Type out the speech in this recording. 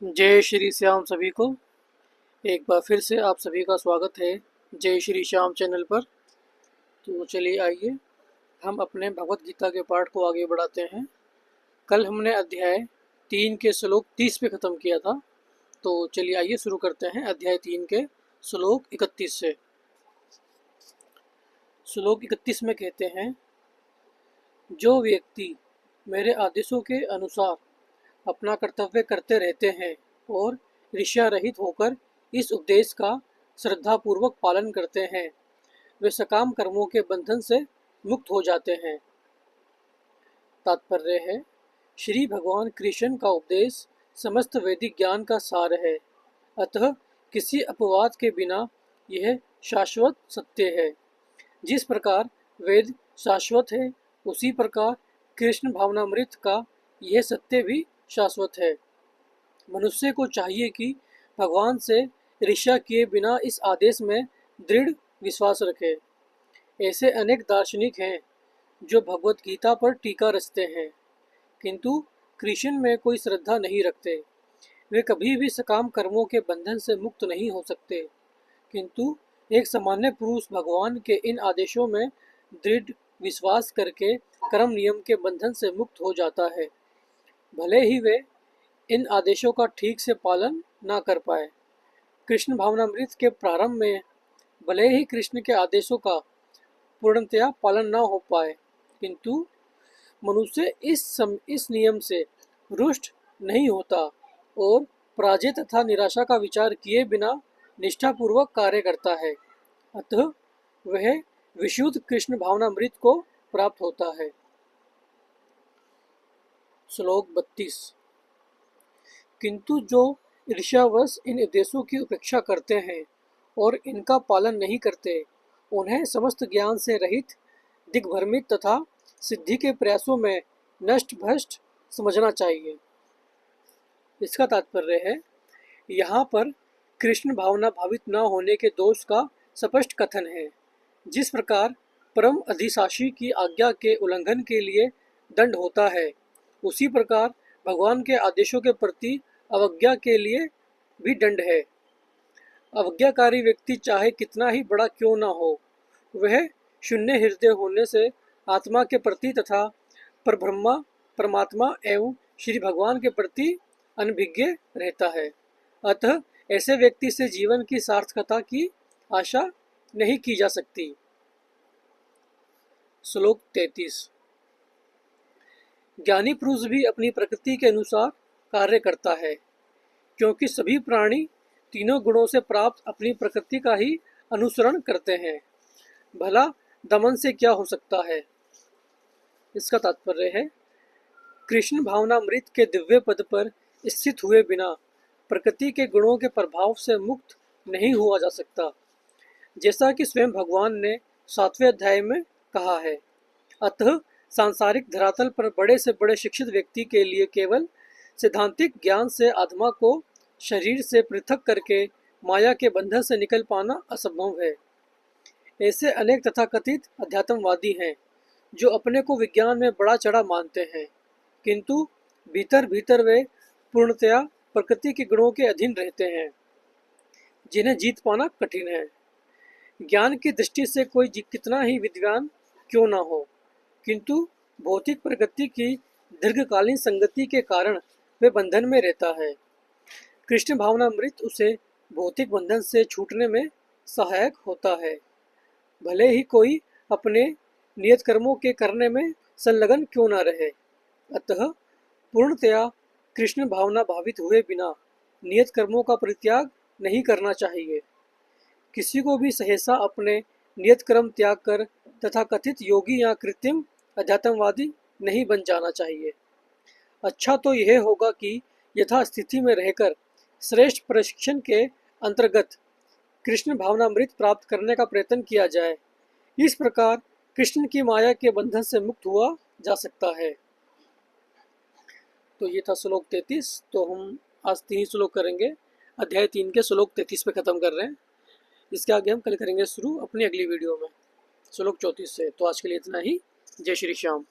जय श्री श्याम सभी को। एक बार फिर से आप सभी का स्वागत है जय श्री श्याम चैनल पर। तो चलिए आइए हम अपने भगवत गीता के पाठ को आगे बढ़ाते हैं। कल हमने अध्याय 3 के श्लोक 30 पे ख़त्म किया था। तो चलिए आइए शुरू करते हैं अध्याय 3 के श्लोक 31 से। श्लोक 31 में कहते हैं, जो व्यक्ति मेरे आदेशों के अनुसार अपना कर्तव्य करते रहते हैं और ईर्ष्या रहित होकर इस उपदेश का श्रद्धापूर्वक पालन करते हैं, वे सकाम कर्मों के बंधन से मुक्त हो जाते हैं। तात्पर्य है, श्री भगवान कृष्ण का उपदेश समस्त वैदिक ज्ञान का सार है, अतः किसी अपवाद के बिना यह शाश्वत सत्य है। जिस प्रकार वेद शाश्वत है, उसी प्रकार कृष्ण भावनामृत का यह सत्य भी शाश्वत है। मनुष्य को चाहिए कि भगवान से ईर्ष्या किए बिना इस आदेश में दृढ़ विश्वास रखे। ऐसे अनेक दार्शनिक हैं जो भगवत गीता पर टीका रचते हैं, किंतु कृष्ण में कोई श्रद्धा नहीं रखते। वे कभी भी सकाम कर्मों के बंधन से मुक्त नहीं हो सकते, किंतु एक सामान्य पुरुष भगवान के इन आदेशों में दृढ़ विश्वास करके कर्म नियम के बंधन से मुक्त हो जाता है, भले ही वे इन आदेशों का ठीक से पालन ना कर पाए। कृष्ण भावनामृत के प्रारंभ में भले ही कृष्ण के आदेशों का पूर्णतया पालन ना हो पाए, किंतु मनुष्य इस नियम से रुष्ट नहीं होता और पराजय तथा निराशा का विचार किए बिना निष्ठापूर्वक कार्य करता है, अतः वह विशुद्ध कृष्ण भावनामृत को प्राप्त होता है। श्लोक 32। किंतु जो ईर्ष्यावश इन उपदेशों की उपेक्षा करते हैं और इनका पालन नहीं करते, उन्हें समस्त ज्ञान से रहित, दिग्भ्रमित तथा सिद्धि के प्रयासों में नष्ट भ्रष्ट समझना चाहिए। इसका तात्पर्य है, यहाँ पर कृष्ण भावना भावित न होने के दोष का स्पष्ट कथन है। जिस प्रकार परम अधिशासी की आज्ञा के उल्लंघन के लिए दंड होता है, उसी प्रकार भगवान के आदेशों के प्रति अवज्ञा के लिए भी दंड है। अवज्ञाकारी व्यक्ति चाहे कितना ही बड़ा क्यों न हो, वह शून्य हृदय होने से आत्मा के प्रति तथा परब्रह्मा परमात्मा एवं श्री भगवान के प्रति अनभिज्ञ रहता है। अतः ऐसे व्यक्ति से जीवन की सार्थकता की आशा नहीं की जा सकती। श्लोक 33। ज्ञानी पुरुष भी अपनी प्रकृति के अनुसार कार्य करता है, क्योंकि सभी प्राणी तीनों गुणों से प्राप्त अपनी प्रकृति का ही अनुसरण करते हैं। भला दमन से क्या हो सकता है? इसका तात्पर्य है, कृष्ण भावनामृत के दिव्य पद पर स्थित हुए बिना प्रकृति के गुणों के प्रभाव से मुक्त नहीं हुआ जा सकता, जैसा कि स्वयं भगवान ने 7वें अध्याय में कहा है। अतः सांसारिक धरातल पर बड़े से बड़े शिक्षित व्यक्ति के लिए केवल सिद्धांतिक ज्ञान से आत्मा को शरीर से पृथक करके माया के बंधन से निकल पाना असंभव है। ऐसे अनेक तथाकथित अध्यात्मवादी हैं जो अपने को विज्ञान में बड़ा चढ़ा मानते हैं, किंतु भीतर भीतर वे पूर्णतया प्रकृति के गुणों के अधीन रहते हैं, जिन्हें जीत पाना कठिन है। ज्ञान की दृष्टि से कोई कितना ही विद्वान क्यों ना हो, किंतु भौतिक प्रकृति की दीर्घकालीन संगति के कारण वे बंधन में रहता है। कृष्ण भावनामृत उसे भौतिक बंधन से छूटने में सहायक होता है, भले ही कोई अपने नियत कर्मों के करने में संलग्न क्यों न रहे। अतः पूर्णतया कृष्ण भावना भावित हुए बिना नियत कर्मों का परित्याग नहीं करना चाहिए। किसी को भी सहसा अपने नियत कर्म त्याग कर तथा कथित योगी या कृत्रिम अध्यात्मवादी नहीं बन जाना चाहिए। अच्छा तो यह होगा कि यथास्थिति में रहकर श्रेष्ठ प्रशिक्षण के अंतर्गत कृष्ण भावनामृत प्राप्त करने का प्रयत्न किया जाए। इस प्रकार कृष्ण की माया के बंधन से मुक्त हुआ जा सकता है। तो ये था श्लोक 33। तो हम आज 3 श्लोक करेंगे, अध्याय 3 के श्लोक 33 पे ख़त्म कर रहे हैं। इसके आगे हम कल करेंगे शुरू अपनी अगली वीडियो में श्लोक 34 से। तो आज के लिए इतना ही। जय श्री श्याम।